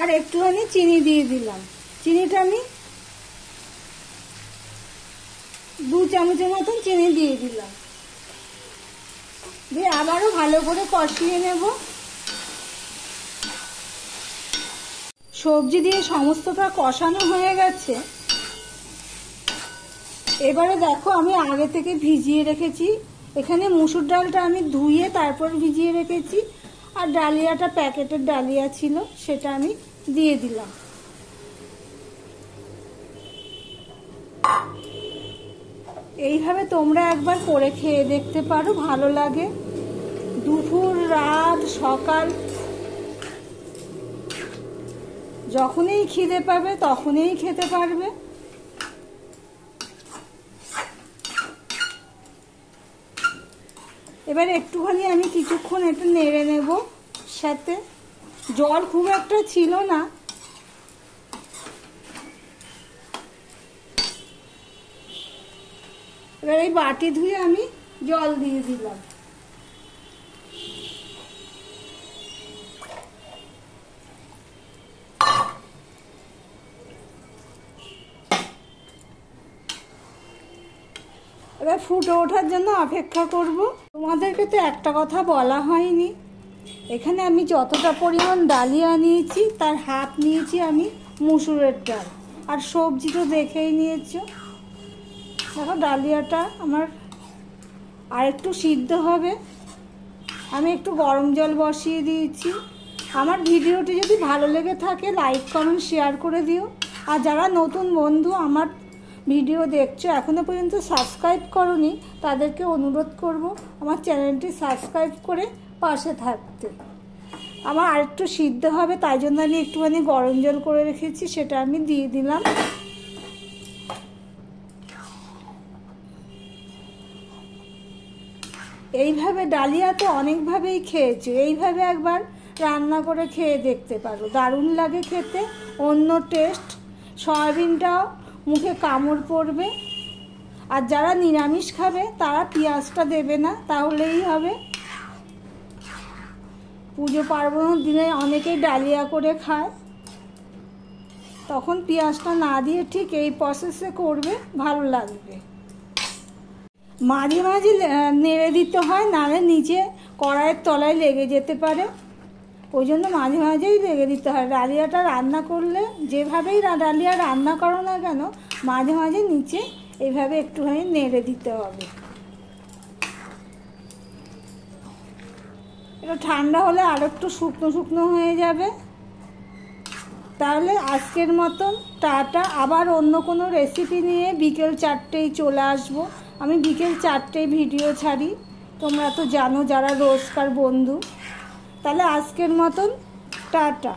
আর একটুখানি চিনি দিয়ে দিলাম। চিনিটা আমি 2 চামচের মতন চিনি দিয়ে দিলাম, দিয়ে আবারও ভালো করে কষিয়ে নেব। সবজি দিয়ে সমস্তটা কষানো হয়ে গেছে। এবারে দেখো আমি আগে থেকে ভিজিয়ে রেখেছি, এখানে মুসুর ডালটা আমি ধুয়ে তারপর ভিজিয়ে রেখেছি, আর ডালিয়াটা প্যাকেটের ডালিয়া ছিল সেটা আমি দিয়ে দিলাম। এইভাবে তোমরা একবার করে খেয়ে দেখতে পারো, ভালো লাগে। দুপুর, রাত, সকাল যখনই খিদে পাবে তখনই খেতে পারবে। এবার একটুখানি আমি কিছুক্ষণ এটা নেড়ে নেব। সাথে জল খুব একটা ছিল না, এবার এই বাটি ধুয়ে আমি জল দিয়ে দিলাম। এবার ফুটে ওঠার জন্য অপেক্ষা করব। তোমাদেরকে তো একটা কথা বলা হয়নি, এখানে আমি যতটা পরিমাণ ডালিয়া নিয়েছি তার হাফ নিয়েছি আমি মুসুরের ডাল, আর সবজি তো দেখেই নিয়েছো। দেখো ডালিয়াটা আমার আর একটু সিদ্ধ হবে, আমি একটু গরম জল বসিয়ে দিয়েছি। আমার ভিডিওটি যদি ভালো লেগে থাকে লাইক কমেন্ট শেয়ার করে দিও। আর যারা নতুন বন্ধু আমার ভিডিও দেখছো এখনও পর্যন্ত সাবস্ক্রাইব করোনি, তাদেরকে অনুরোধ করব আমার চ্যানেলটি সাবস্ক্রাইব করে পাশে থাকতে। আমার আরেকটু সিদ্ধ হবে, তাই জন্য আমি একটুখানি গরম জল করে রেখেছি, সেটা আমি দিয়ে দিলাম। এইভাবে ডালিয়া তো অনেকভাবেই খেয়েছো, এইভাবে একবার রান্না করে খেয়ে দেখতে পারো, দারুণ লাগে খেতে, অন্য টেস্ট। সয়াবিনটাও মুখে কামড় পড়বে। আর যারা নিরামিষ খাবে তারা পেঁয়াজটা দেবে না, তাহলেই হবে। পুজো পার্বণের দিনে অনেকেই ডালিয়া করে খায়, তখন পেঁয়াজটা না দিয়ে ঠিক এই প্রসেসে করবে, ভালো লাগবে। মাঝে মাঝে নেড়ে দিতে হয়, নাহলে নিচে কড়াইয়ের তলায় লেগে যেতে পারে, ওই জন্য মাঝে মাঝেই লেগে দিতে হয়। ডালিয়াটা রান্না করলে যেভাবেই ডালিয়া রান্না করো না কেন, মাঝে মাঝে নিচে এইভাবে একটুখানি নেড়ে দিতে হবে। এটা ঠান্ডা হলে আর একটু শুকনো শুকনো হয়ে যাবে। তাহলে আজকের মতন টাটা। আবার অন্য কোনো রেসিপি নিয়ে বিকেল 4টেই চলে আসবো। আমি বিকেল 4টেই ভিডিও ছাড়ি, তোমরা তো জানো যারা রোজকার বন্ধু। তাহলে আজকের মতন টাটা।